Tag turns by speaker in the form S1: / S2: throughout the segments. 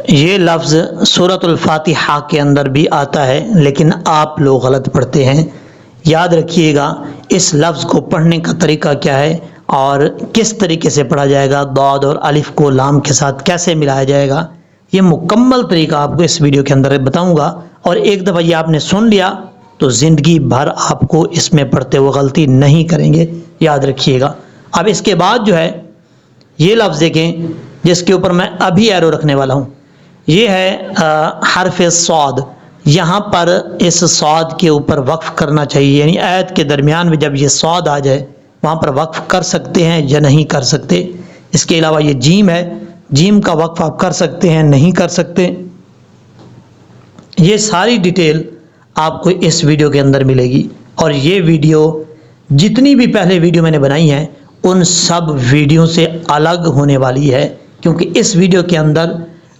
S1: یہ لفظ سورۃ الفاتحہ کے اندر بھی آتا ہے لیکن آپ لوگ غلط پڑھتے ہیں۔ یاد رکھیے گا اس لفظ کو پڑھنے کا طریقہ کیا ہے اور کس طریقے سے پڑھا جائے گا، ضاد اور الف کو لام کے ساتھ کیسے ملایا جائے گا، یہ مکمل طریقہ آپ کو اس ویڈیو کے اندر بتاؤں گا۔ اور ایک دفعہ یہ آپ نے سن لیا تو زندگی بھر آپ کو اس میں پڑھتے ہوئے غلطی نہیں کریں گے، یاد رکھیے گا۔ اب اس کے بعد جو ہے یہ لفظ دیکھیں جس کے اوپر میں ابھی ایرو رکھنے والا ہوں، یہ ہے حرف صاد۔ یہاں پر اس صاد کے اوپر وقف کرنا چاہیے، یعنی آیت کے درمیان میں جب یہ صاد آ جائے وہاں پر وقف کر سکتے ہیں یا نہیں کر سکتے۔ اس کے علاوہ یہ جیم ہے، جیم کا وقف آپ کر سکتے ہیں نہیں کر سکتے۔ یہ ساری ڈیٹیل آپ کو اس ویڈیو کے اندر ملے گی، اور یہ ویڈیو جتنی بھی پہلے ویڈیو میں نے بنائی ہیں ان سب ویڈیو سے الگ ہونے والی ہے، کیونکہ اس ویڈیو کے اندر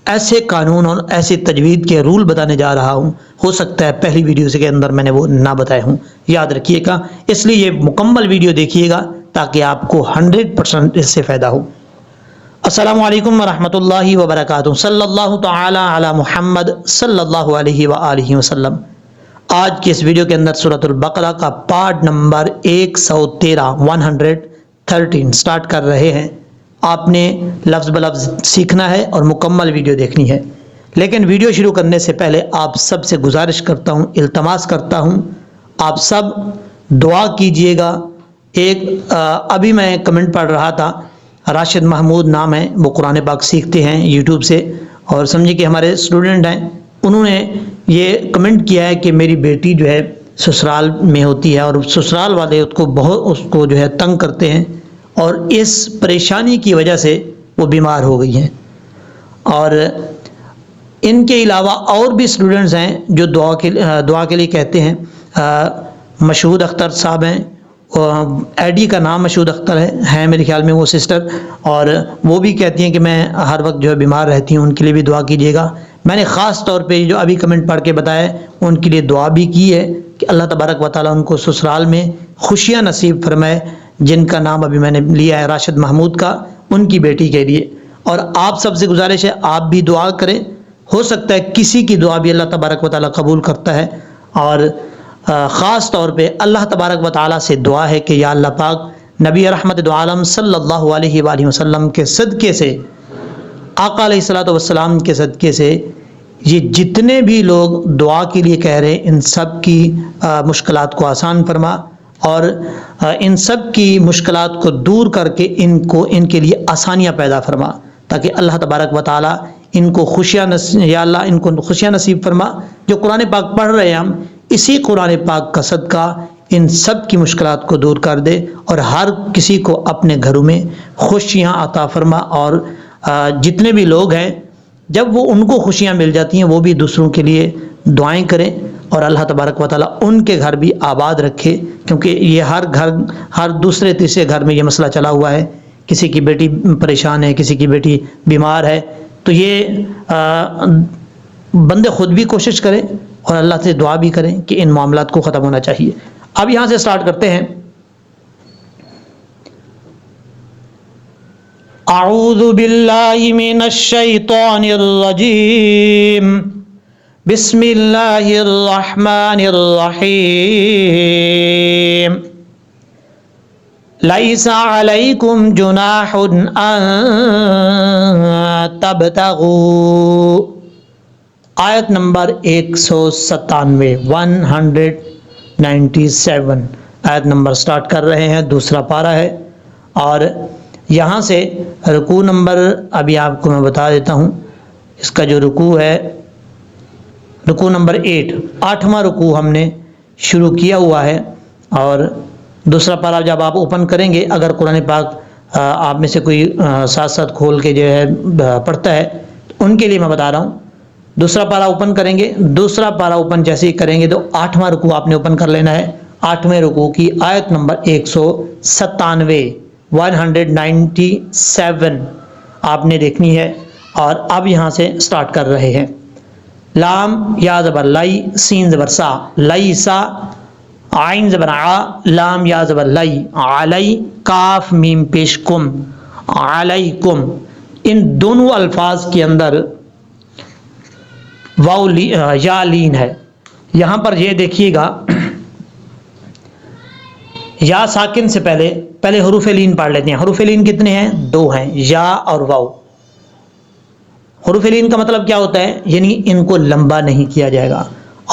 S1: ایسے قانون اور ایسے تجوید کے رول بتانے جا رہا ہوں، ہو سکتا ہے پہلی ویڈیو سے کے اندر میں نے وہ نہ بتائے ہوں، یاد رکھیے گا۔ اس لیے یہ مکمل ویڈیو دیکھیے گا تاکہ آپ کو 100% اس سے فائدہ ہو۔ السلام علیکم ورحمۃ اللہ وبرکاتہ، صلی اللہ تعالی علی محمد صلی اللہ علیہ وآلہ وسلم۔ آج کی اس ویڈیو کے اندر سورۃ البقرہ کا پارٹ نمبر 113 سٹارٹ کر رہے ہیں۔ آپ نے لفظ بلفظ سیکھنا ہے اور مکمل ویڈیو دیکھنی ہے، لیکن ویڈیو شروع کرنے سے پہلے آپ سب سے گزارش کرتا ہوں، التماس کرتا ہوں، آپ سب دعا کیجئے گا۔ ابھی میں کمنٹ پڑھ رہا تھا، راشد محمود نام ہے، وہ قرآن پاک سیکھتے ہیں یوٹیوب سے اور سمجھے کہ ہمارے اسٹوڈنٹ ہیں۔ انہوں نے یہ کمنٹ کیا ہے کہ میری بیٹی جو ہے سسرال میں ہوتی ہے اور سسرال والے اس کو جو ہے تنگ کرتے ہیں، اور اس پریشانی کی وجہ سے وہ بیمار ہو گئی ہیں۔ اور ان کے علاوہ اور بھی اسٹوڈنٹس ہیں جو دعا کے لیے کہتے ہیں۔ مشہود اختر صاحب ہیں، آئی ڈی کا نام مشہود اختر ہے میرے خیال میں وہ سسٹر، اور وہ بھی کہتی ہیں کہ میں ہر وقت جو ہے بیمار رہتی ہوں، ان کے لیے بھی دعا کیجیے گا۔ میں نے خاص طور پہ جو ابھی کمنٹ پڑھ کے بتایا ہے ان کے لیے دعا بھی کی ہے کہ اللہ تبارک و تعالیٰ ان کو سسرال میں خوشیاں نصیب فرمائے، جن کا نام ابھی میں نے لیا ہے راشد محمود کا، ان کی بیٹی کے لیے۔ اور آپ سب سے گزارش ہے آپ بھی دعا کریں، ہو سکتا ہے کسی کی دعا بھی اللہ تبارک و تعالیٰ قبول کرتا ہے۔ اور خاص طور پہ اللہ تبارک و تعالیٰ سے دعا ہے کہ یا اللہ پاک نبی رحمت دو عالم صلی اللہ علیہ وآلہ وسلم کے صدقے سے، آقا علیہ الصلوۃ والسلام کے صدقے سے، یہ جتنے بھی لوگ دعا کے لیے کہہ رہے ہیں ان سب کی مشکلات کو آسان فرما، اور ان سب کی مشکلات کو دور کر کے ان کے لیے آسانیاں پیدا فرما، تاکہ اللہ تبارک و تعالیٰ ان کو یا اللہ ان کو خوشیاں نصیب فرما۔ جو قرآن پاک پڑھ رہے ہیں ہم، اسی قرآن پاک کا صدقہ ان سب کی مشکلات کو دور کر دے اور ہر کسی کو اپنے گھروں میں خوشیاں عطا فرما۔ اور جتنے بھی لوگ ہیں جب وہ ان کو خوشیاں مل جاتی ہیں وہ بھی دوسروں کے لیے دعائیں کریں، اور اللہ تبارک و تعالیٰ ان کے گھر بھی آباد رکھے، کیونکہ یہ ہر دوسرے تیسرے گھر میں یہ مسئلہ چلا ہوا ہے، کسی کی بیٹی پریشان ہے، کسی کی بیٹی بیمار ہے، تو یہ بندے خود بھی کوشش کریں اور اللہ سے دعا بھی کریں کہ ان معاملات کو ختم ہونا چاہیے۔ اب یہاں سے سٹارٹ کرتے ہیں۔ اعوذ باللہ من الشیطان الرجیم، بسم اللہ الرحمن الرحیم۔ لیس علیکم جناح ان تبتغوا، آیت نمبر 197 آیت نمبر سٹارٹ کر رہے ہیں، دوسرا پارہ ہے، اور یہاں سے رکوع نمبر ابھی آپ کو میں بتا دیتا ہوں۔ اس کا جو رکوع ہے رکوع نمبر 8واں رکوع ہم نے شروع کیا ہوا ہے، اور دوسرا پارہ جب آپ اوپن کریں گے، اگر قرآن پاک آپ میں سے کوئی ساتھ ساتھ کھول کے جو ہے پڑھتا ہے تو ان کے لیے میں بتا رہا ہوں، دوسرا پارہ اوپن کریں گے، دوسرا پارہ اوپن جیسے ہی کریں گے تو 8واں رکوع آپ نے اوپن کر لینا ہے۔ 8ویں رکوع کی آیت نمبر 197 آپ نے دیکھنی ہے، اور اب یہاں سے سٹارٹ کر رہے ہیں۔ لام یا زبر لائی، سین زبر سا، لیسا، عین زبر ع، لام یا زبر لائی، علی، کاف میم پیش کم، علیکم۔ ان دونوں الفاظ کے اندر واو یا لین ہے. یہاں پر یہ دیکھیے گا یا ساکن سے پہلے حروف لین پڑھ لیتے ہیں. حروف لین کتنے ہیں؟ 2 ہیں، یا اور واو. حروف لین کا مطلب کیا ہوتا ہے؟ یعنی ان کو لمبا نہیں کیا جائے گا.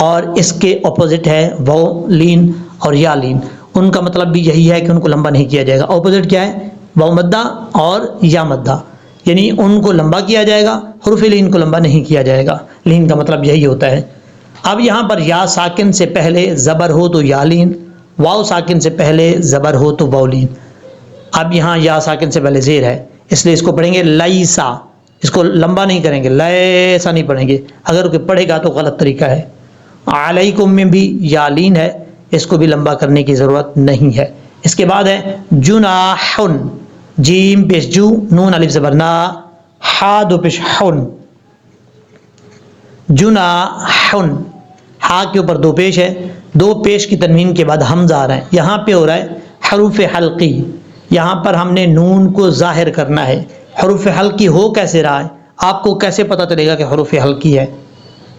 S1: اور اس کے اپوزٹ ہے واو لین اور یا لین. ان کا مطلب بھی یہی ہے کہ ان کو لمبا نہیں کیا جائے گا. اپوزٹ کیا ہے؟ واو مدہ اور یا مدہ، یعنی ان کو لمبا کیا جائے گا، حروف لین کو لمبا نہیں کیا جائے گا. لین کا مطلب یہی ہوتا ہے. اب یہاں پر یا ساکن سے پہلے زبر ہو تو یا لین، واو ساکن سے پہلے زبر ہو تو واو لین. اب یہاں یا ساکن سے پہلے زیر ہے، اس لیے اس کو پڑھیں گے لیسا. اس کو لمبا نہیں کریں گے، لیسا نہیں پڑھیں گے. اگر کوئی پڑھے گا تو غلط طریقہ ہے. علیکم میں بھی یا لین ہے، اس کو بھی لمبا کرنے کی ضرورت نہیں ہے. اس کے بعد ہے جناحن، جیم پیش جو، نون الف زبر نا، ہا دو پیش حن. جناحن، ہا کے اوپر 2 پیش ہے، 2 پیش کی تنوین کے بعد حمزہ آ رہا ہے. یہاں پہ ہو رہا ہے حروف حلقی. یہاں پر ہم نے نون کو ظاہر کرنا ہے. حروف حلقی ہو کیسے رہا ہے؟ آپ کو کیسے پتہ چلے گا کہ حروف حلقی ہے؟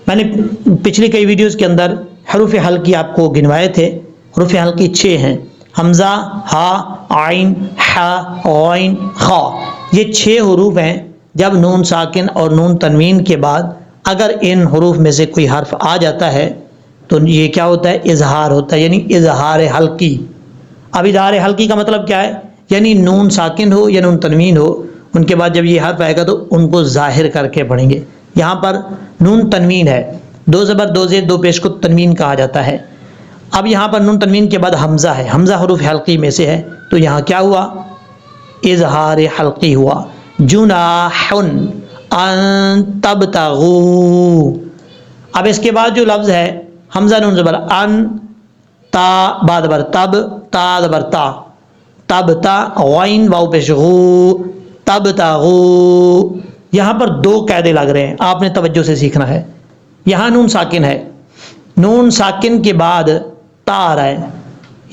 S1: میں نے پچھلی کئی ویڈیوز کے اندر حروف حلقی آپ کو گنوائے تھے. حروف حلقی 6 ہیں، حمزہ، ہا، عین، حا، غین، خا. یہ 6 حروف ہیں. جب نون ساکن اور نون تنوین کے بعد اگر ان حروف میں سے کوئی حرف آ جاتا ہے تو یہ کیا ہوتا ہے؟ اظہار ہوتا ہے، یعنی اظہار حلقی. اب اظہار حلقی کا مطلب کیا ہے؟ یعنی نون ساکن ہو یا نون تنوین ہو، ان کے بعد جب یہ حرف آئے گا تو ان کو ظاہر کر کے پڑھیں گے. یہاں پر نون تنوین ہے، 2 زبر 2 زیر 2 پیش کو تنوین کہا جاتا ہے. اب یہاں پر نون تنوین کے بعد حمزہ ہے، حمزہ حروف حلقی میں سے ہے، تو یہاں کیا ہوا؟ اظہار حلقی ہوا. جناحن ان تبتغوا. اب اس کے بعد جو لفظ ہے حمزہ نون زبر ان، تا با زبر تب، تا زبر تا، تب تا، غین واو پیش غو، تبتغوا. یہاں پر 2 قاعدے لگ رہے ہیں، آپ نے توجہ سے سیکھنا ہے. یہاں نون ساکن ہے، نون ساکن کے بعد تا آ رہا ہے.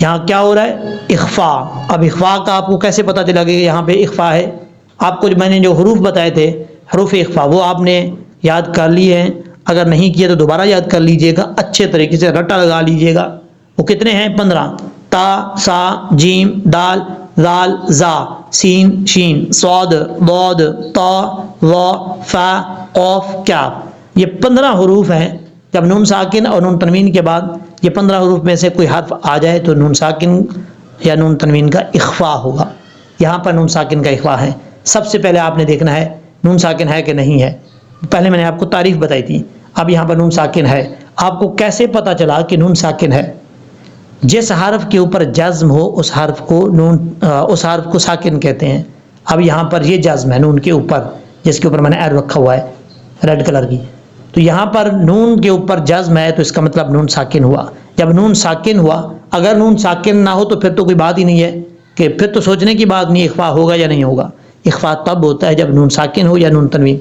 S1: یہاں کیا ہو رہا ہے؟ اخفا. اب اخفا کا آپ کو کیسے پتہ چلا کہ یہاں پہ اخفا ہے؟ آپ کو میں نے جو حروف بتائے تھے حروف اخفا، وہ آپ نے یاد کر لیے ہیں. اگر نہیں کیا تو دوبارہ یاد کر لیجئے گا، اچھے طریقے سے رٹا لگا لیجئے گا. وہ کتنے ہیں؟ 15. تا، سا، جیم، دال، ذال، زا، سین، شین، صاد، ضاد، طا، ظا، فا، قاف، کاف. یہ 15 حروف ہیں. جب نون ساکن اور نون تنوین کے بعد یہ 15 حروف میں سے کوئی حرف آ جائے تو نون ساکن یا نون تنوین کا اخفا ہوگا. یہاں پر نون ساکن کا اخفا ہے. سب سے پہلے آپ نے دیکھنا ہے نون ساکن ہے کہ نہیں ہے. پہلے میں نے آپ کو تعریف بتائی تھی. اب یہاں پر نون ساکن ہے. آپ کو کیسے پتہ چلا کہ نون ساکن ہے؟ جس حرف کے اوپر جزم ہو اس حرف کو ساکن کہتے ہیں. اب یہاں پر یہ جزم ہے نون کے اوپر، جس کے اوپر میں نے ایرو رکھا ہوا ہے ریڈ کلر کی. تو یہاں پر نون کے اوپر جزم ہے تو اس کا مطلب نون ساکن ہوا. جب نون ساکن ہوا، اگر نون ساکن نہ ہو تو پھر تو کوئی بات ہی نہیں ہے، کہ پھر تو سوچنے کی بات نہیں اخفا ہوگا یا نہیں ہوگا. اخفا تب ہوتا ہے جب نون ساکن ہو یا نون تنوین.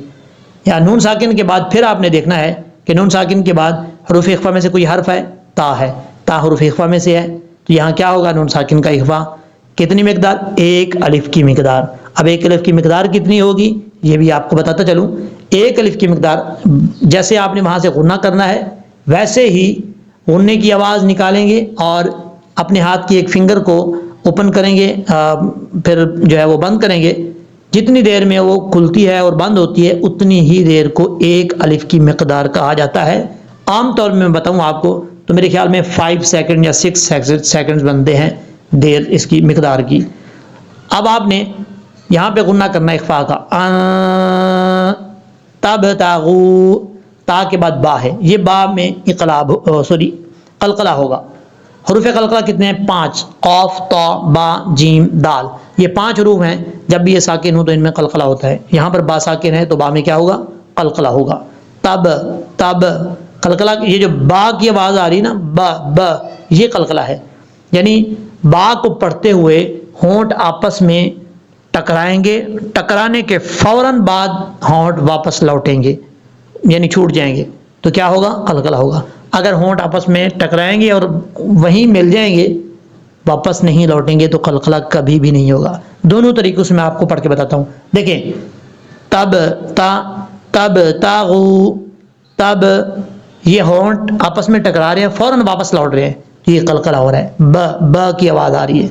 S1: یا نون ساکن کے بعد پھر آپ نے دیکھنا ہے کہ نون ساکن کے بعد حروف اخفا میں سے کوئی حرف ہے، تا ہے، تا حروف اخفا میں سے ہے. تو یہاں کیا ہوگا؟ نون ساکن کا اخفا. کتنی مقدار؟ 1 الف کی مقدار. اب 1 الف کی مقدار کتنی ہوگی یہ بھی آپ کو بتاتا چلوں. 1 الف کی مقدار، جیسے آپ نے وہاں سے غنہ کرنا ہے ویسے ہی غننے کی آواز نکالیں گے اور اپنے ہاتھ کی ایک فنگر کو اوپن کریں گے، پھر جو ہے وہ بند کریں گے. جتنی دیر میں وہ کھلتی ہے اور بند ہوتی ہے اتنی ہی دیر کو 1 الف کی مقدار کہا جاتا ہے. عام طور میں بتاؤں آپ کو تو میرے خیال میں 5 سیکنڈ یا 6 سیکنڈ بنتے ہیں دیر اس کی مقدار کی. اب آپ نے یہاں پہ غنہ کرنا ہے اخفا کا. تبتغوا، تا کے بعد با ہے، یہ با میں قلقلہ ہوگا. حروف قلقلہ کتنے ہیں؟ 5. قاف، تا، با، جیم، دال. یہ 5 حروف ہیں. جب بھی یہ ساکن ہو تو ان میں قلقلہ ہوتا ہے. یہاں پر با ساکن ہے تو با میں کیا ہوگا؟ قلقلہ ہوگا. تب، تب قلقلہ. یہ جو با کی آواز آ رہی ہے نا، ب یہ قلقلہ ہے. یعنی با کو پڑھتے ہوئے ہونٹ آپس میں ٹکرائیں گے، ٹکرانے کے فوراً بعد ہونٹ واپس لوٹیں گے، یعنی چھوٹ جائیں گے تو کیا ہوگا؟ قلقلہ ہوگا. اگر ہونٹ آپس میں ٹکرائیں گے اور وہیں مل جائیں گے، واپس نہیں لوٹیں گے تو قلقلہ کبھی بھی نہیں ہوگا. دونوں طریقوں سے میں آپ کو پڑھ کے بتاتا ہوں. دیکھیں، تب تا، تب تاغو، تب یہ ہونٹ آپس میں ٹکرا رہے ہیں، فوراً واپس لوٹ رہے ہیں، یہ قلقلہ ہو رہا ہے، ب کی آواز آ رہی ہے.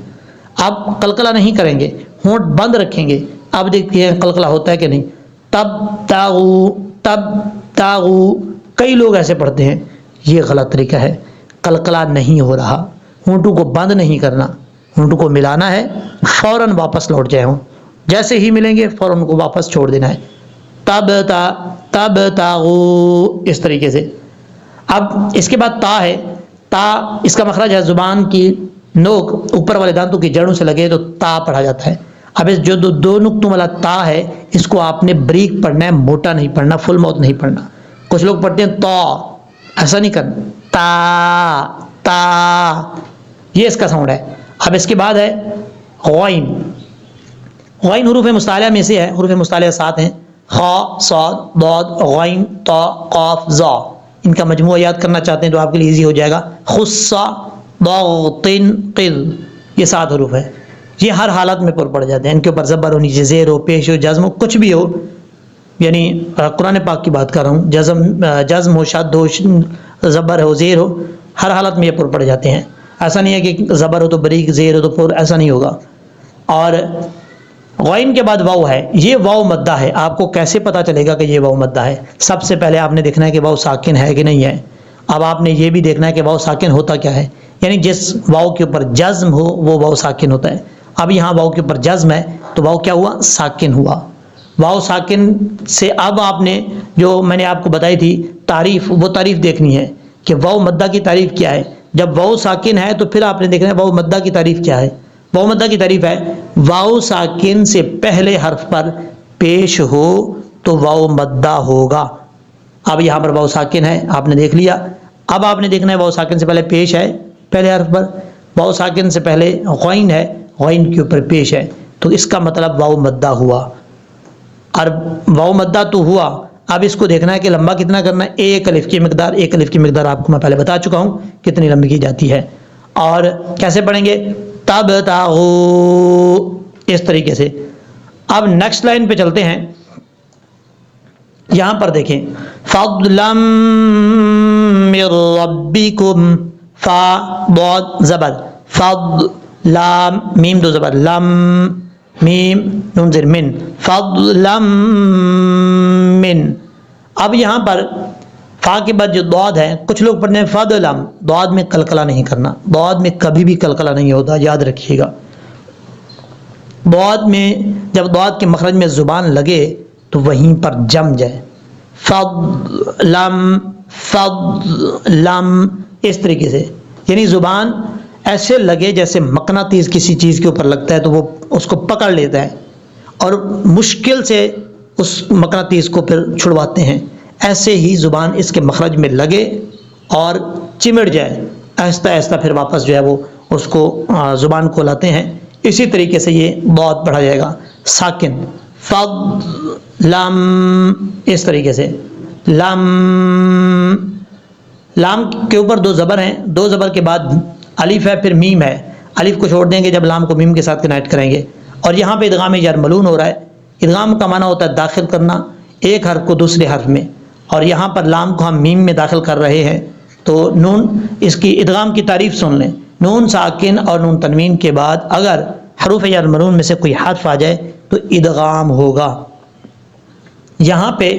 S1: اب قلقلہ نہیں کریں گے، ہونٹ بند رکھیں گے. اب دیکھتے ہیں قلقلہ ہوتا ہے کہ نہیں. تب تاغو، کئی لوگ ایسے پڑھتے ہیں، یہ غلط طریقہ ہے. قلقلہ نہیں ہو رہا، ہونٹوں کو بند نہیں کرنا، ہونٹوں کو ملانا ہے، فوراً واپس لوٹ جائے ہوں، جیسے ہی ملیں گے فوراً ان کو واپس چھوڑ دینا ہے. تب تاغو، اس طریقے سے. اب اس کے بعد تا ہے، تا اس کا مخرج ہے زبان کی نوک اوپر والے دانتوں کی جڑوں سے لگے تو تا پڑھا جاتا ہے. اب اس جو دو نقطوں والا تا ہے اس کو آپ نے بریک پڑھنا ہے، موٹا نہیں پڑھنا، فل ماؤتھ نہیں پڑھنا. کچھ لوگ پڑھتے ہیں تو، ایسا نہیں کرنا، تا یہ اس کا ساؤنڈ ہے. اب اس کے بعد ہے غین. غین حروف مصالحہ میں سے ہے، حروف مصالحہ 7 ہیں، خا، صاد، ضاد، غین، تا، قاف، ظا. ان کا مجموعہ یاد کرنا چاہتے ہیں تو آپ کے لیے ایزی ہو جائے گا. خصا، ضغط، قل، یہ 7 حروف ہے. یہ ہر حالت میں پر پڑ جاتے ہیں، ان کے اوپر زبر ہو، نیچے زیر ہو، پیش ہو، جزم ہو، کچھ بھی ہو. یعنی قرآن پاک کی بات کر رہا ہوں، جزم ہو، شد ہو، زبر ہو، زیر ہو، ہر حالت میں یہ پر پڑ جاتے ہیں. ایسا نہیں ہے کہ زبر ہو تو بریک، زیر ہو تو پر، ایسا نہیں ہوگا. اور غین کے بعد واو ہے، یہ واو مدہ ہے. آپ کو کیسے پتا چلے گا کہ یہ واو مدہ ہے؟ سب سے پہلے آپ نے دیکھنا ہے کہ واو ساکن ہے کہ نہیں ہے. اب آپ نے یہ بھی دیکھنا ہے کہ واو ساکن ہوتا کیا ہے، یعنی جس واو کے اوپر جزم ہو وہ واو ساکن ہوتا ہے. اب یہاں واو کے اوپر جزم ہے تو واو کیا ہوا؟ ساکن ہوا. واو ساکن سے اب آپ نے جو میں نے آپ کو بتائی تھی تعریف، وہ تعریف دیکھنی ہے کہ واو مدہ کی تعریف کیا ہے. جب واو ساکن ہے تو پھر آپ نے دیکھنا ہے واو مدہ کی تعریف کیا ہے. واو مدہ کی تعریف ہے واو ساکن سے پہلے حرف پر پیش ہو تو واو مدہ ہوگا. اب یہاں پر واو ساکن ہے، آپ نے دیکھ لیا. اب آپ نے دیکھنا ہے واو ساکن سے پہلے پیش ہے، پہلے حرف پر. واو ساکن سے پہلے غین ہے، غین کے اوپر پیش ہے، تو اس کا مطلب واو مدہ ہوا. اور واو مدہ تو ہوا، اب اس کو دیکھنا ہے کہ لمبا کتنا کرنا ہے. ایک الف کی مقدار، ایک الف کی مقدار آپ کو میں پہلے بتا چکا ہوں کتنی لمبی کی جاتی ہے. اور کیسے پڑھیں گے؟ تب تاغو، اس طریقے سے. اب نیکسٹ لائن پہ چلتے ہیں. یہاں پر دیکھیں فضلا من ربکم، فا ضاد زبر، فض، لام میم دو زبر، لم، میم نون زیر، من، فضلا من. اب یہاں پر فا کے بعد جو ضاد ہے، کچھ لوگ پڑھتے ہیں فضلم، ضاد میں قلقلہ نہیں کرنا، ضاد میں کبھی بھی قلقلہ نہیں ہوتا، یاد رکھیے گا. ضاد میں جب ضاد کے مخرج میں زبان لگے تو وہیں پر جم جائے. فضلم، فضلم، اس طریقے سے. یعنی زبان ایسے لگے جیسے مقناطیس کسی چیز کے اوپر لگتا ہے تو وہ اس کو پکڑ لیتا ہے اور مشکل سے اس مقناطیس کو پھر چھڑواتے ہیں. ایسے ہی زبان اس کے مخرج میں لگے اور چمٹ جائے، آہستہ آہستہ پھر واپس جو ہے وہ اس کو زبان کو لاتے ہیں. اسی طریقے سے یہ ضاد پڑھا جائے گا ساکن. فضلم، اس طریقے سے. لم، لام کے اوپر 2 زبر ہیں، 2 زبر کے بعد الف ہے، پھر میم ہے. الف کو چھوڑ دیں گے جب لام کو میم کے ساتھ کنیکٹ کریں گے. اور یہاں پہ ادغام جر ملون ہو رہا ہے. ادغام کا معنی ہوتا ہے داخل کرنا ایک حرف کو دوسرے حرف میں، اور یہاں پر لام کو ہم میم میں داخل کر رہے ہیں. تو نون، اس کی ادغام کی تعریف سن لیں. نون ساکن اور نون تنوین کے بعد اگر حروف جر ملون میں سے کوئی حرف آ جائے تو ادغام ہوگا. یہاں پہ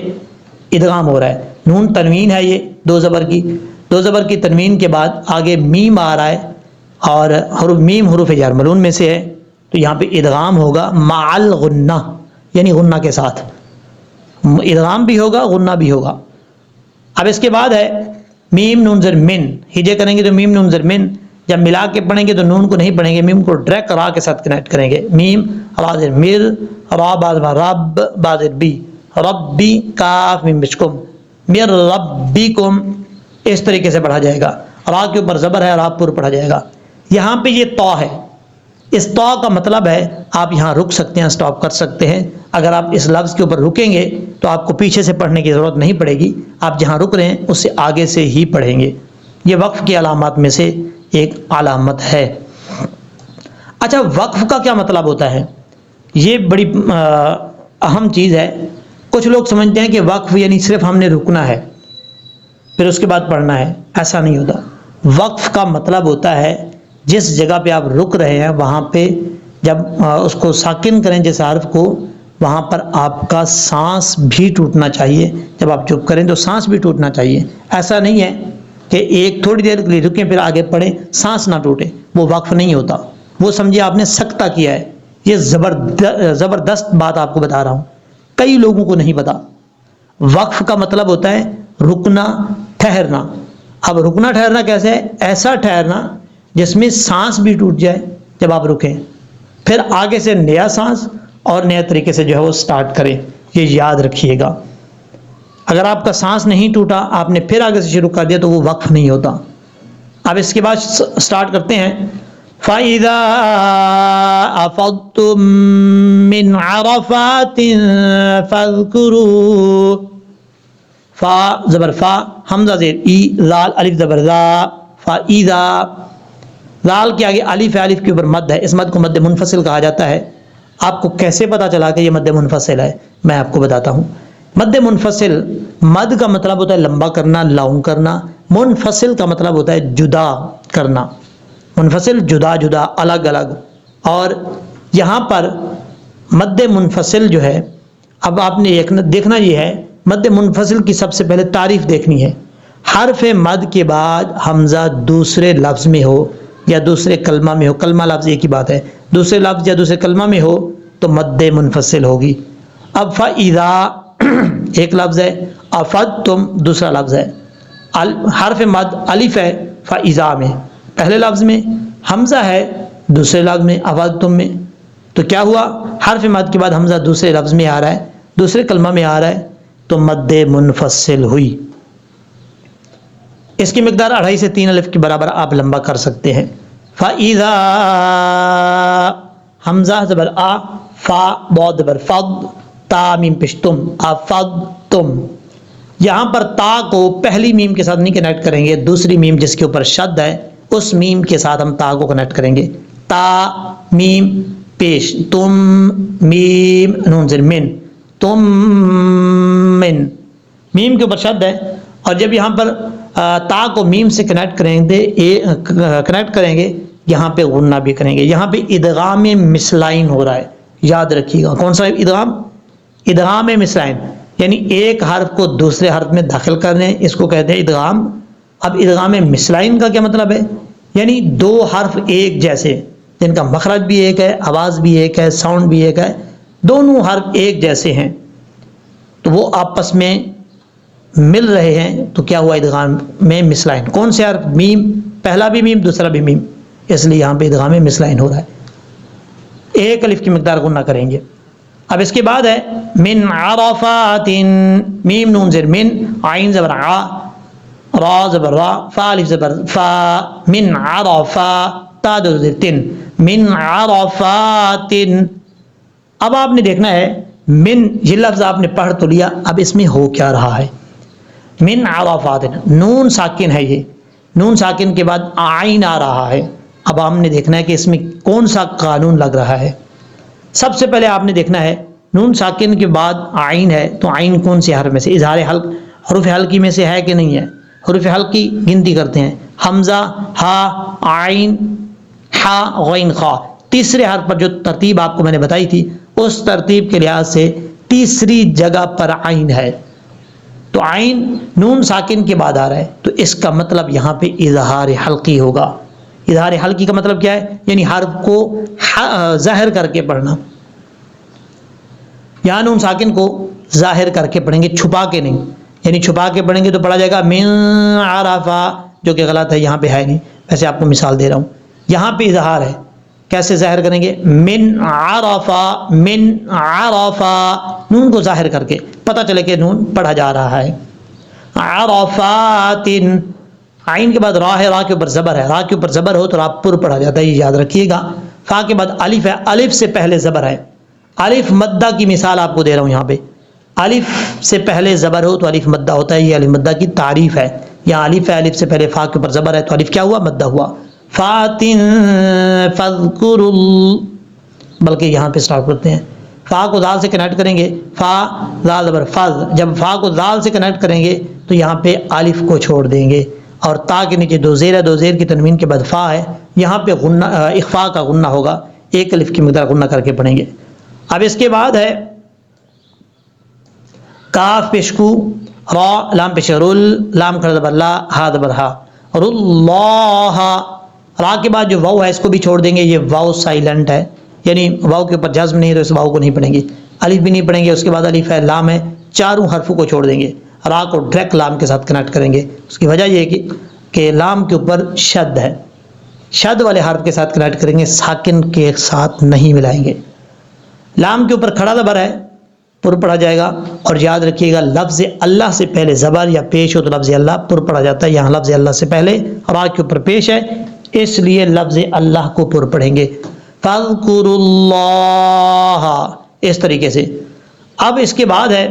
S1: ادغام ہو رہا ہے، نون تنوین ہے، یہ 2 زبر کی، 2 زبر کی تنوین کے بعد آگے میم آ رہا ہے اور حروف میم حروف جر ملون میں سے ہے تو یہاں پہ ادغام ہوگا مع الغنہ، یعنی غنہ کے ساتھ. ادغام بھی ہوگا، غنہ بھی ہوگا. اب اس کے بعد ہے میم نون زر من. ہجے کریں گے تو میم نون زر من، جب ملا کے پڑھیں گے تو نون کو نہیں پڑھیں گے، میم کو ڈائریکٹ را کے ساتھ کنیکٹ کریں گے. میم را زر مر، را باز رب، باز بی، ربی، کاف میم بچکم، مر ربکم، اس طریقے سے پڑھا جائے گا. را کے اوپر زبر ہے، را پر پڑھا جائے گا. یہاں پہ یہ تا ہے، اس تا کا مطلب ہے آپ یہاں رک سکتے ہیں، سٹاپ کر سکتے ہیں. اگر آپ اس لفظ کے اوپر رکیں گے تو آپ کو پیچھے سے پڑھنے کی ضرورت نہیں پڑے گی، آپ جہاں رک رہے ہیں اس سے آگے سے ہی پڑھیں گے. یہ وقف کی علامات میں سے ایک علامت ہے. اچھا، وقف کا کیا مطلب ہوتا ہے؟ یہ بڑی اہم چیز ہے. کچھ لوگ سمجھتے ہیں کہ وقف یعنی صرف ہم نے رکنا ہے. پھر اس کے بعد پڑھنا ہے، ایسا نہیں ہوتا۔ وقف کا مطلب ہوتا ہے جس جگہ پہ آپ رک رہے ہیں وہاں پہ جب اس کو ساکن کریں جس حرف کو، وہاں پر آپ کا سانس بھی ٹوٹنا چاہیے۔ جب آپ چپ کریں تو سانس بھی ٹوٹنا چاہیے۔ ایسا نہیں ہے کہ ایک تھوڑی دیر کے لیے رکیں پھر آگے پڑھیں سانس نہ ٹوٹے، وہ وقف نہیں ہوتا، وہ سمجھے آپ نے سکتہ کیا ہے۔ یہ زبردست بات آپ کو بتا رہا ہوں، کئی لوگوں کو نہیں پتا۔ وقف کا مطلب ہوتا ہے رکنا، ٹھہرنا۔ اب رکنا ٹھہرنا کیسے ہے؟ ایسا ٹھہرنا جس میں سانس بھی ٹوٹ جائے جب آپ رکیں، پھر آگے سے نیا سانس اور نیا طریقے سے جو ہے وہ سٹارٹ کریں، یہ یاد رکھیے گا۔ اگر آپ کا سانس نہیں ٹوٹا، آپ نے پھر آگے سے شروع کر دیا تو وہ وقف نہیں ہوتا۔ اب اس کے بعد سٹارٹ کرتے ہیں۔ فَإِذَا أَفَضْتُم مِّنْ عَرَفَاتٍ فَاذْكُرُوا، فا زبر فا، حمزہ زیر ای، لال الف زبر ذا، فَإِذَا، لال کے آگے الف ہے، الف کے اوپر مد ہے، اس مد کو مد منفصل کہا جاتا ہے۔ آپ کو کیسے پتا چلا کہ یہ مد منفصل ہے؟ میں آپ کو بتاتا ہوں۔ مد منفصل، مد کا مطلب ہوتا ہے لمبا کرنا، لاؤں کرنا، منفصل کا مطلب ہوتا ہے جدا کرنا۔ منفصل جدا جدا، الگ الگ۔ اور یہاں پر مد منفصل جو ہے، اب آپ نے دیکھنا یہ ہے، مد منفصل کی سب سے پہلے تعریف دیکھنی ہے۔ حرف مد کے بعد حمزہ دوسرے لفظ میں ہو یا دوسرے کلمہ میں ہو، کلمہ لفظ ایک ہی بات ہے، دوسرے لفظ یا دوسرے کلمہ میں ہو تو مد منفصل ہوگی۔ اب فَإِذَا ایک لفظ ہے، أَفَضْتُم دوسرا لفظ ہے، حرف مد الف ہے فَإِذَا میں پہلے لفظ میں، حمزہ ہے دوسرے لفظ میں أَفَضْتُم میں، تو کیا ہوا؟ حرف مد کے بعد حمزہ دوسرے لفظ میں آ رہا ہے، دوسرے کلمہ میں آ رہا ہے تو مد منفصل ہوئی۔ اس کی مقدار 2.5 سے 3 الف کے برابر آپ لمبا کر سکتے ہیں۔ فَإِذَا، حمزہ زبر آ، فا باد زبر فض، تا میم پیش تم، افضتم۔ یہاں پر تا کو پہلی میم کے ساتھ نہیں کنیکٹ کریں گے، دوسری میم جس کے اوپر شد ہے اس میم کے ساتھ ہم تا کو کنیکٹ کریں گے۔ تا میم پیش، تم میم نون زیر من، تم من، میم کے اوپر شد ہے، اور جب یہاں پر تا کو میم سے کنیکٹ کریں گے یہاں پہ غنہ بھی کریں گے۔ یہاں پہ ادغام مثلین ہو رہا ہے، یاد رکھیے گا۔ کون سا ادغام؟ ادغام مثلین، یعنی ایک حرف کو دوسرے حرف میں داخل کرنے، اس کو کہتے ہیں ادغام۔ اب ادغام مثلین کا کیا مطلب ہے؟ یعنی دو حرف ایک جیسے، جن کا مخرج بھی ایک ہے، آواز بھی ایک ہے، ساؤنڈ بھی ایک ہے، دونوں حرف ایک جیسے ہیں تو وہ آپس میں مل رہے ہیں تو کیا ہوا؟ ادغام میں مثلین۔ کون سے حرف؟ میم، پہلا بھی میم دوسرا بھی میم، اس لیے یہاں پہ ادغام مثلین ہو رہا ہے۔ ایک الف کی مقدار کو نہ کریں گے۔ اب اس کے بعد ہے من عرفات، میم نون زیر من، عین زبر ع، را زبر را، فا الف زبر فا، من عرفا، تا دو زیر تن، من عرفات۔ اب آپ نے دیکھنا ہے من، یہ لفظ آپ نے پڑھ تو لیا، اب اس میں ہو کیا رہا ہے؟ من عرفات، نون ساکن ہے، یہ نون ساکن کے بعد عین آ رہا ہے۔ اب ہم نے دیکھنا ہے کہ اس میں کون سا قانون لگ رہا ہے۔ سب سے پہلے آپ نے دیکھنا ہے نون ساکن کے بعد عین ہے تو عین کون سے حرف میں سے؟ اظہار حلق، حروف حلقی میں سے ہے کہ نہیں ہے؟ حروف حلقی گنتی کرتے ہیں، حمزہ، ہا، عین، ہا، غین، خا۔ تیسرے حرف پر جو ترتیب آپ کو میں نے بتائی تھی اس ترتیب کے لحاظ سے تیسری جگہ پر عین ہے، تو عین نون ساکن کے بعد آ رہا ہے تو اس کا مطلب یہاں پہ اظہار حلقی ہوگا۔ اظہار حلقی کا مطلب کیا ہے؟ یعنی حرف کو ظاہر کر کے پڑھنا۔ یہاں نون ساکن کو ظاہر کر کے پڑھیں گے، چھپا کے نہیں، یعنی چھپا کے پڑھیں گے تو پڑھا جائے گا من عرفا، جو کہ غلط ہے، یہاں پہ ہے نہیں۔ ویسے آپ کو مثال دے رہا ہوں، یہاں پہ اظہار ہے، کیسے ظاہر کریں گے؟ من عرفا، من عرفا، نون کو ظاہر کر کے پتہ چلے کہ نون پڑھا جا رہا ہے۔ عرفات، عین کے بعد را ہے، را کے اوپر زبر ہے، را کے اوپر زبر ہو تو را پر پڑھا جاتا ہے، یہ یاد رکھیے گا۔ فا کے بعد الف ہے، الف سے پہلے زبر ہے، الف مدہ کی مثال آپ کو دے رہا ہوں یہاں پہ، الف سے پہلے زبر ہو تو الف مدہ ہوتا ہے، یہ الف مدہ کی تعریف ہے۔ یہاں الف ہے، الف سے پہلے فا کے اوپر زبر ہے تو الف کیا ہوا؟ مدہ ہوا۔ فاتن فذکر، بلکہ یہاں پہ سٹارٹ کرتے ہیں فا کو دال سے کنیکٹ کریں گے، فا دال زبر فض، جب فا کو دال سے کنیکٹ کریں گے تو یہاں پہ الف کو چھوڑ دیں گے، اور تا کے نیچے دو زیر ہے، دو زیر کی تنوین کے بعد فا ہے، یہاں پہ غنہ اخفا کا غنہ ہوگا، ایک الف کی مقدار غنہ کر کے پڑھیں گے۔ اب اس کے بعد ہے کاف پیشکو، را لام پیش رول، لام کھڑا زبر لا، ہا زبر ہا، اللہ، را کے بعد جو واو ہے اس کو بھی چھوڑ دیں گے، یہ واو سائلنٹ ہے، یعنی واو کے اوپر جزم نہیں ہے تو اس واو کو نہیں پڑھیں گے، الف بھی نہیں پڑھیں گے، اس کے بعد الف ہے، لام ہے، چاروں حرفوں کو چھوڑ دیں گے، را کو ڈائریکٹ لام کے ساتھ کنیکٹ کریں گے۔ اس کی وجہ یہ ہے کہ لام کے اوپر شد ہے، شد والے حرف کے ساتھ کنیکٹ کریں گے، ساکن کے ساتھ نہیں ملائیں گے۔ لام کے اوپر کھڑا زبر ہے، پر پڑھا جائے گا، اور یاد رکھیے گا لفظ اللہ سے پہلے زبر یا پیش ہو تو لفظ اللہ پر پڑھا جاتا ہے، یہاں لفظ اللہ سے پہلے را کے اوپر پیش ہے، اس لیے لفظ اللہ کو پر پڑھیں گے، فاذکروا اللہ، اس طریقے سے۔ اب اس کے بعد ہے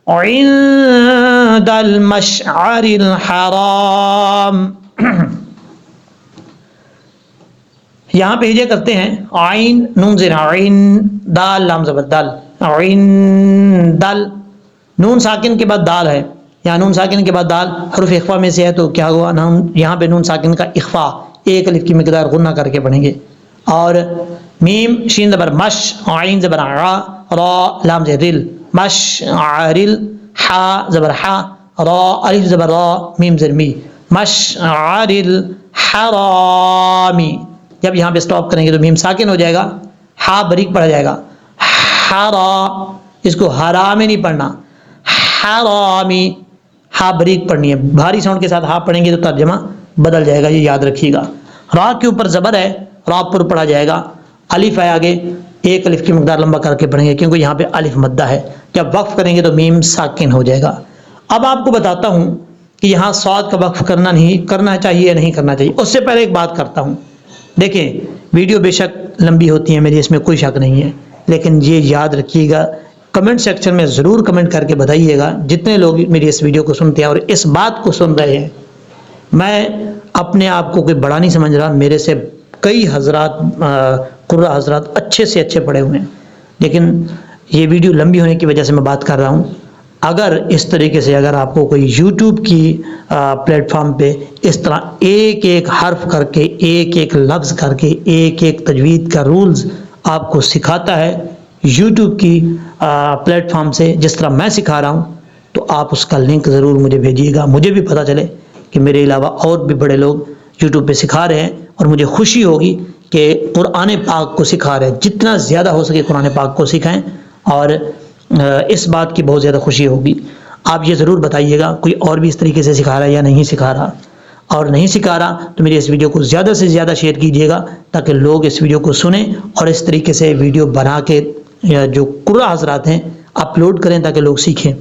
S1: عند المشعر الحرام، یہاں پہ ہجے کرتے ہیں، عین نون زیر عین، دال لام زبر دال، عین دال، نون ساکن کے بعد دال ہے، یہاں نون ساکن کے بعد دال حروف اخفا میں سے ہے تو کیا ہوا، یہاں پہ نون ساکن کا اخفا ایک الف کی مقدار غنہ کر کے پڑھیں گے، اور میم شین زبر مش، عین زبر ع، را لام زیر رل، مش عرل، حا زبر حا، را الف زبر را، میم زیر می، مشعر الحرامی، جب یہاں پہ سٹاپ کریں گے تو میم ساکن ہو جائے گا، ہا بریک پڑھا جائے گا، حرا، اس کو حرام نہیں پڑھنا، حرامی، ہا بریک پڑھنی ہے، بھاری ساؤنڈ کے ساتھ ہا پڑھیں گے تو ترجمہ بدل جائے گا، یہ یاد رکھیے گا۔ را کے اوپر زبر ہے، را پر پڑھا جائے گا، الف ہے آگے، ایک الف کی مقدار لمبا کر کے پڑھیں گے کیونکہ یہاں پہ الف مدہ ہے، جب وقف کریں گے تو میم ساکن ہو جائے گا۔ اب آپ کو بتاتا ہوں کہ یہاں صاد کا وقف کرنا چاہیے نہیں کرنا چاہیے، اس سے پہلے ایک بات کرتا ہوں۔ دیکھیں ویڈیو بے شک لمبی ہوتی ہے میری، اس میں کوئی شک نہیں ہے، لیکن یہ یاد رکھیے گا، کمنٹ سیکشن میں ضرور کمنٹ کر کے بتائیے گا جتنے لوگ میری اس ویڈیو کو سنتے ہیں اور اس بات کو سن رہے ہیں۔ میں اپنے آپ کو کوئی بڑا نہیں سمجھ رہا، میرے سے کئی حضرات قرہ حضرات اچھے سے اچھے پڑھے ہوئے ہیں، لیکن یہ ویڈیو لمبی ہونے کی وجہ سے میں بات کر رہا ہوں۔ اگر اس طریقے سے اگر آپ کو کوئی یوٹیوب کی پلیٹ فارم پہ اس طرح ایک ایک حرف کر کے، ایک ایک لفظ کر کے، ایک ایک تجوید کا رولز آپ کو سکھاتا ہے یوٹیوب کی پلیٹ فارم سے، جس طرح میں سکھا رہا ہوں، تو آپ اس کا لنک ضرور مجھے بھیجیے گا، مجھے بھی پتہ چلے کہ میرے علاوہ اور بھی بڑے لوگ یوٹیوب پہ سکھا رہے ہیں، اور مجھے خوشی ہوگی کہ قرآن پاک کو سکھا رہے ہیں، جتنا زیادہ ہو سکے قرآن پاک کو سکھائیں، اور اس بات کی بہت زیادہ خوشی ہوگی۔ آپ یہ ضرور بتائیے گا کوئی اور بھی اس طریقے سے سکھا رہا ہے یا نہیں سکھا رہا، اور نہیں سکھا رہا تو میری اس ویڈیو کو زیادہ سے زیادہ شیئر کیجیے گا تاکہ لوگ اس ویڈیو کو سنیں اور اس طریقے سے ویڈیو بنا کے جو قرآن حضرات ہیں اپلوڈ کریں تاکہ لوگ سیکھیں۔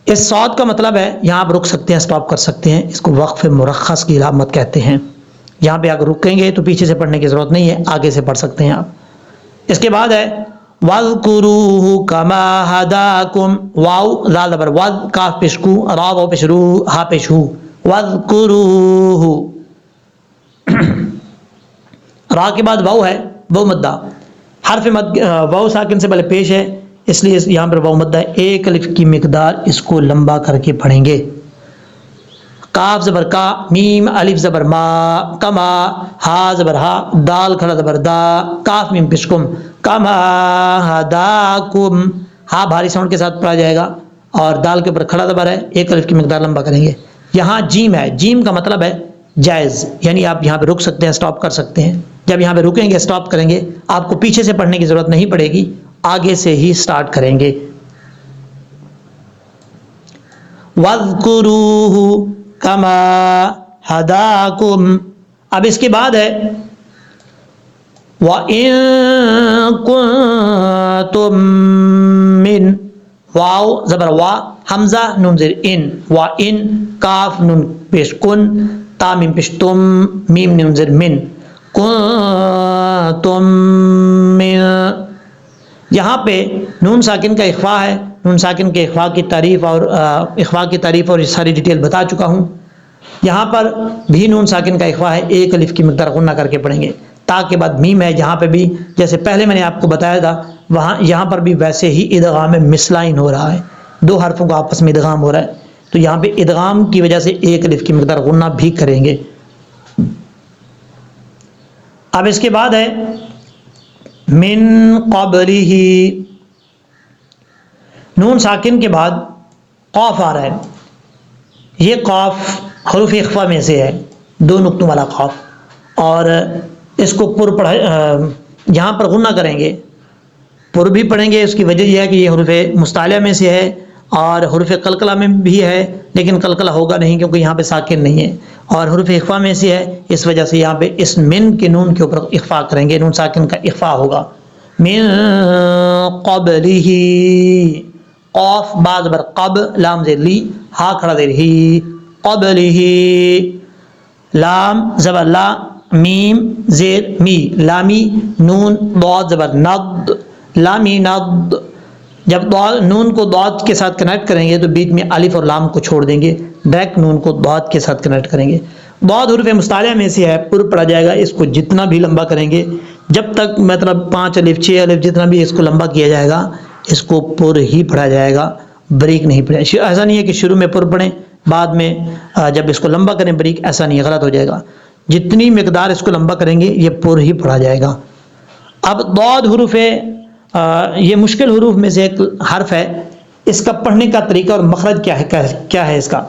S1: اس صاد کا مطلب ہے یہاں آپ رک سکتے ہیں، سٹاپ کر سکتے ہیں، اس کو وقف مرخص کی علامت کہتے ہیں۔ یہاں پہ اگر رکیں گے تو پیچھے سے پڑھنے کی ضرورت نہیں ہے، آگے سے پڑھ سکتے ہیں آپ۔ اس کے بعد ہے وَاذْكُرُوهُ كَمَا هَدَاكُمْ، واو زال زبر وذ، کاف پیش کو، را واو پیش رو، ہا پیش ہو، وَاذْكُرُوهُ، را کے بعد واو ہے، واو مدہ، حرف مد واو ساکن سے پہلے پیش ہے، اس لیے یہاں پر واو مدہ ہے، ایک الف کی مقدار اس کو لمبا کر کے پڑھیں گے۔ کاف زبر کا، میم الف زبر ما، کما، ہا زبر ہا، دال کھڑا زبر دا، کاف میم پشکم، کما ہداکم، ہا بھاری ساؤنڈ کے ساتھ پڑھا جائے گا، اور دال کے اوپر کھڑا زبر ہے، ایک الف کی مقدار لمبا کریں گے۔ یہاں جیم ہے، جیم کا مطلب ہے جائز، یعنی آپ یہاں پہ رک سکتے ہیں، سٹاپ کر سکتے ہیں۔ جب یہاں پہ رکیں گے، سٹاپ کریں گے، آپ کو پیچھے سے پڑھنے کی ضرورت نہیں پڑے گی، آگے سے ہی سٹارٹ کریں گے۔ وَاذْكُرُوهُ كَمَا هَدَاكُمْ، اب اس کے بعد ہے وَإِن كُنتُم مِّن، واو زبر وا، حمزہ نون زیر ان، وَإِن، کاف نون پیش کن، تا میم پیش تم، میم نون زیر من، کنتم من، یہاں پہ نون ساکن کا اخفا ہے، نون ساکن کے اخفا کی تعریف اور یہ ساری ڈیٹیل بتا چکا ہوں۔ یہاں پر بھی نون ساکن کا اخفا ہے، ایک الف کی مقدار غنہ کر کے پڑھیں گے۔ تا کے بعد میم ہے، جہاں پہ بھی جیسے پہلے میں نے آپ کو بتایا تھا وہاں یہاں پر بھی ویسے ہی ادغام مثلین ہو رہا ہے، دو حرفوں کا آپس میں ادغام ہو رہا ہے، تو یہاں پہ ادغام کی وجہ سے ایک الف کی مقدار غنہ بھی کریں گے۔ اب اس کے بعد ہے من قبلہ، نون ساکن کے بعد قاف آ رہا ہے، یہ قاف حروف اخفا میں سے ہے، دو نقطوں والا قاف، اور اس کو پر پڑھا یہاں پر غنہ کریں گے، پر بھی پڑھیں گے۔ اس کی وجہ یہ ہے کہ یہ حروف مستعلیہ میں سے ہے اور حروف قلقلہ میں بھی ہے، لیکن قلقلہ ہوگا نہیں کیونکہ یہاں پہ ساکن نہیں ہے، اور حروف اخفا میں سے ہے، اس وجہ سے یہاں پہ اس من کے نون کے اوپر اخفا کریں گے، نون ساکن کا اخفا ہوگا۔ من قبلہ، قاف با زبر قب، لام زیر لی، ہا کھڑا زیر ہی، قبلہ، لام زبر لا، میم زیر می، لامی، نون ضاد زبر ند، لامی ند۔ جب نون کو ضاد کے ساتھ کنیکٹ کریں گے تو بیچ میں الف اور لام کو چھوڑ دیں گے، ڈائریکٹ نون کو ضاد کے ساتھ کنیکٹ کریں گے۔ ضاد حروف مستعلیہ میں سے ہے، پر پڑھا جائے گا، اس کو جتنا بھی لمبا کریں گے، جب تک مطلب 5 الف 6 الف جتنا بھی اس کو لمبا کیا جائے گا، اس کو پر ہی پڑھا جائے گا، بریک نہیں پڑھے۔ ایسا نہیں ہے کہ شروع میں پر پڑھیں بعد میں جب اس کو لمبا کریں بریک، ایسا نہیں ہے، غلط ہو جائے گا۔ جتنی مقدار اس کو لمبا کریں گے یہ پر ہی پڑھا جائے گا۔ اب ضاد حروف یہ مشکل حروف میں سے ایک حرف ہے، اس کا پڑھنے کا طریقہ اور مخرج کیا ہے اس کا؟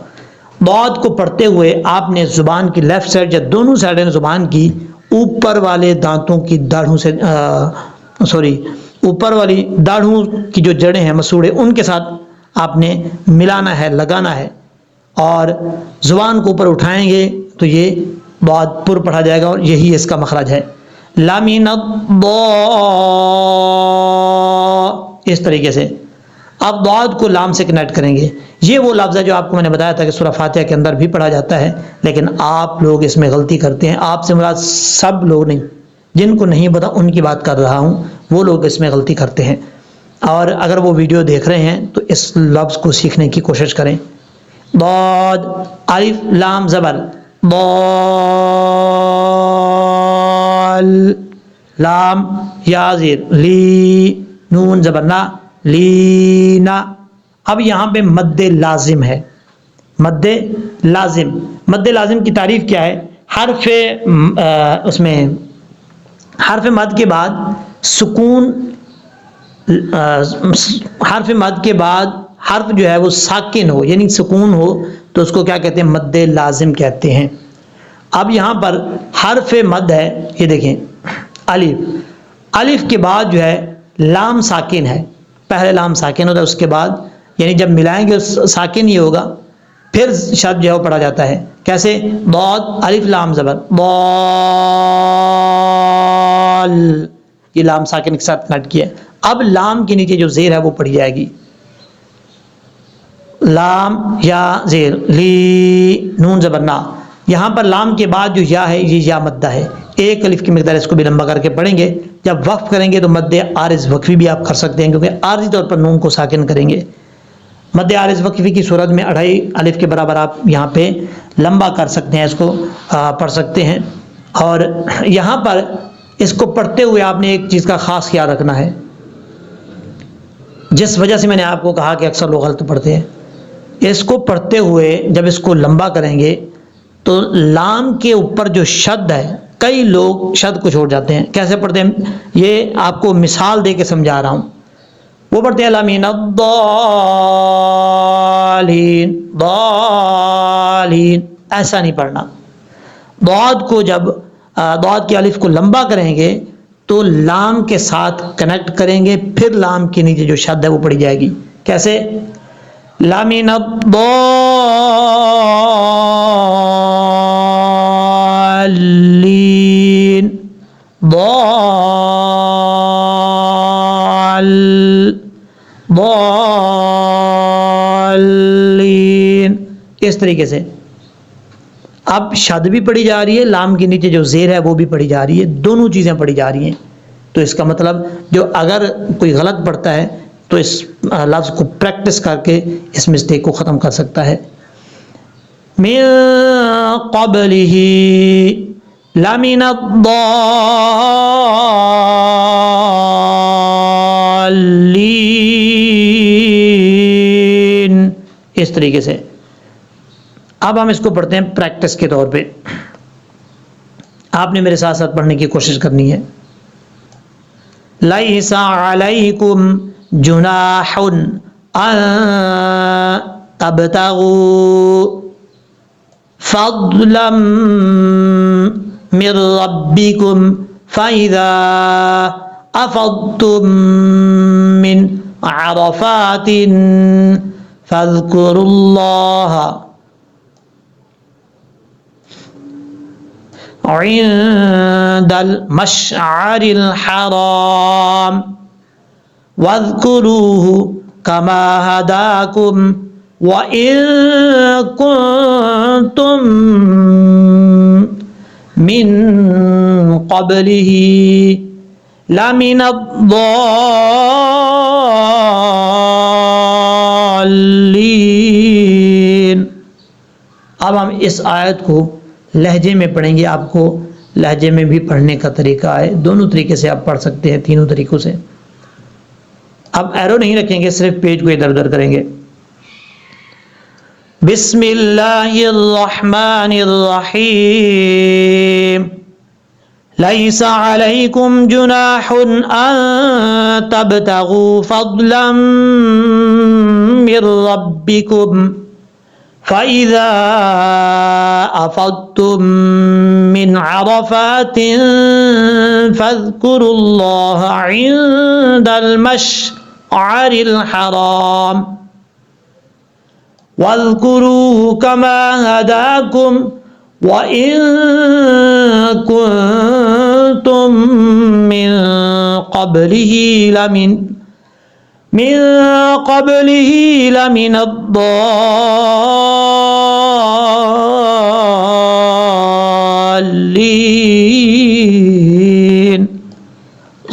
S1: ضاد کو پڑھتے ہوئے آپ نے زبان کی لیفٹ سائڈ یا دونوں سائڈیں زبان کی اوپر والے دانتوں کی داڑھوں سے اوپر والی داڑھوں کی جو جڑیں ہیں مسوڑے، ان کے ساتھ آپ نے ملانا ہے، لگانا ہے، اور زبان کو اوپر اٹھائیں گے تو یہ ضاد پر پڑھا جائے گا، اور یہی اس کا مخرج ہے۔ لامین اس طریقے سے آپ ضاد کو لام سے کنیکٹ کریں گے۔ یہ وہ لفظ ہے جو آپ کو میں نے بتایا تھا کہ سورہ فاتحہ کے اندر بھی پڑھا جاتا ہے، لیکن آپ لوگ اس میں غلطی کرتے ہیں۔ آپ سے مراد سب لوگ نہیں، جن کو نہیں پتا ان کی بات کر رہا ہوں، وہ لوگ اس میں غلطی کرتے ہیں، اور اگر وہ ویڈیو دیکھ رہے ہیں تو اس لفظ کو سیکھنے کی کوشش کریں۔ ضاد، الف لام زبر، ضال، لام یا زیر لی، نون زبر نا، لینا۔ اب یہاں پہ مد لازم ہے، مد لازم۔ مد لازم کی تعریف کیا ہے؟ حرف مد کے بعد سکون، حرف مد کے بعد حرف جو ہے وہ ساکن ہو یعنی سکون ہو تو اس کو کیا کہتے ہیں؟ مد لازم کہتے ہیں۔ اب یہاں پر حرف مد ہے، یہ دیکھیں الف، الف کے بعد جو ہے لام ساکن ہے، پہلے لام ساکن ہوتا ہے، اس کے بعد یعنی جب ملائیں گے ساکن ہی ہوگا، پھر شد جو ہے وہ پڑھا جاتا ہے۔ کیسے؟ ضاد الف لام زبر ضال، یہ لام ساکن کے ساتھ کنیکٹ کیا ہے۔ اب لام کے نیچے جو زیر ہے وہ پڑھی جائے گی، لام یا زیر لی، نون زبر نا۔ یہاں پر لام کے بعد جو یا ہے یہ یا مدہ ہے، ایک الف کی مقدار، اس کو بھی لمبا کر کے پڑھیں گے۔ جب وقف کریں گے تو مد عارض وقفی بھی آپ کر سکتے ہیں، کیونکہ عارضی طور پر نون کو ساکن کریں گے۔ مد عارض وقفی کی صورت میں 2.5 الف کے برابر آپ یہاں پہ لمبا کر سکتے ہیں، اس کو پڑھ سکتے ہیں۔ اور یہاں پر اس کو پڑھتے ہوئے آپ نے ایک چیز کا خاص خیال رکھنا ہے، جس وجہ سے میں نے آپ کو کہا کہ اکثر لوگ غلط پڑھتے ہیں۔ اس کو پڑھتے ہوئے جب اس کو لمبا کریں گے تو لام کے اوپر جو شد ہے، کئی لوگ شد کو چھوڑ جاتے ہیں۔ کیسے پڑھتے ہیں؟ یہ آپ کو مثال دے کے سمجھا رہا ہوں۔ وہ پڑھتے ہیں لامین الضالین، ضالین، ایسا نہیں پڑھنا۔ ضاد کو جب ضاد کی الف کو لمبا کریں گے تو لام کے ساتھ کنیکٹ کریں گے، پھر لام کے نیچے جو شد ہے وہ پڑھی جائے گی۔ کیسے؟ لامین الضالین، ضالین، اس طریقے سے۔ اب شد بھی پڑھی جا رہی ہے، لام کے نیچے جو زیر ہے وہ بھی پڑھی جا رہی ہے، دونوں چیزیں پڑھی جا رہی ہیں۔ تو اس کا مطلب جو اگر کوئی غلط پڑھتا ہے تو اس لفظ کو پریکٹس کر کے اس مسٹیک کو ختم کر سکتا ہے۔ من قبلہ، لَمِنَ الضَّالِّينَ. اس طریقے سے. اب ہم اس کو پڑھتے ہیں پریکٹس کے طور پہ. آپ نے میرے ساتھ ساتھ پڑھنے کی کوشش کرنی ہے. لَيْسَ عَلَيْكُمْ جُنَاحٌ أَن تَبْتَغُوا فَضْلًا مِّن رَّبِّكُمْ فَإِذَا أَفَضْتُم مِّنْ عَرَفَاتٍ فَاذْكُرُوا اللَّهَ عند المشعر الحرام واذكروه كما هداكم وإن كنتم من قبله لمن الضالين. اب ہم اس آیت کو لہجے میں پڑھیں گے. آپ کو لہجے میں بھی پڑھنے کا طریقہ ہے. دونوں طریقے سے آپ پڑھ سکتے ہیں, تینوں طریقوں سے. اب ایرو نہیں رکھیں گے, صرف پیج کو ادھر ادھر کریں گے. بسم اللہ الرحمن الرحیم. لیس علیکم جناح ان تبتغوا فضلا من ربکم فَإِذَا أَفَضْتُم مِّنْ عَرَفَاتٍ فَاذْكُرُوا اللَّهَ عِندَ الْمَشْعَرِ الْحَرَامِ وَاذْكُرُوهُ كَمَا هَدَاكُمْ وَإِن كُنتُم مِّن قَبْلِهِ لَمِنَ الضالين.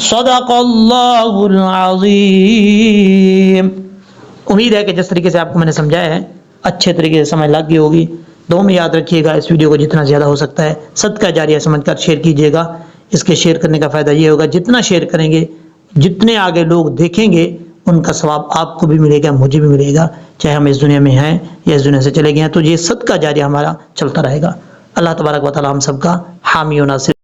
S1: صدق اللہ العظیم. امید ہے کہ جس طریقے سے آپ کو میں نے سمجھایا ہے اچھے طریقے سے سمجھ لگ گئی ہوگی. دو میں یاد رکھیے گا, اس ویڈیو کو جتنا زیادہ ہو سکتا ہے صدقہ جاریہ سمجھ کر شیئر کیجیے گا. اس کے شیئر کرنے کا فائدہ یہ ہوگا, جتنا شیئر کریں گے جتنے آگے لوگ دیکھیں گے ان کا ثواب آپ کو بھی ملے گا, مجھے بھی ملے گا, چاہے ہم اس دنیا میں ہیں یا اس دنیا سے چلے گئے ہیں. تو یہ صدقہ جاریہ ہمارا چلتا رہے گا. اللہ تبارک و تعالی ہم سب کا حامی و ناصر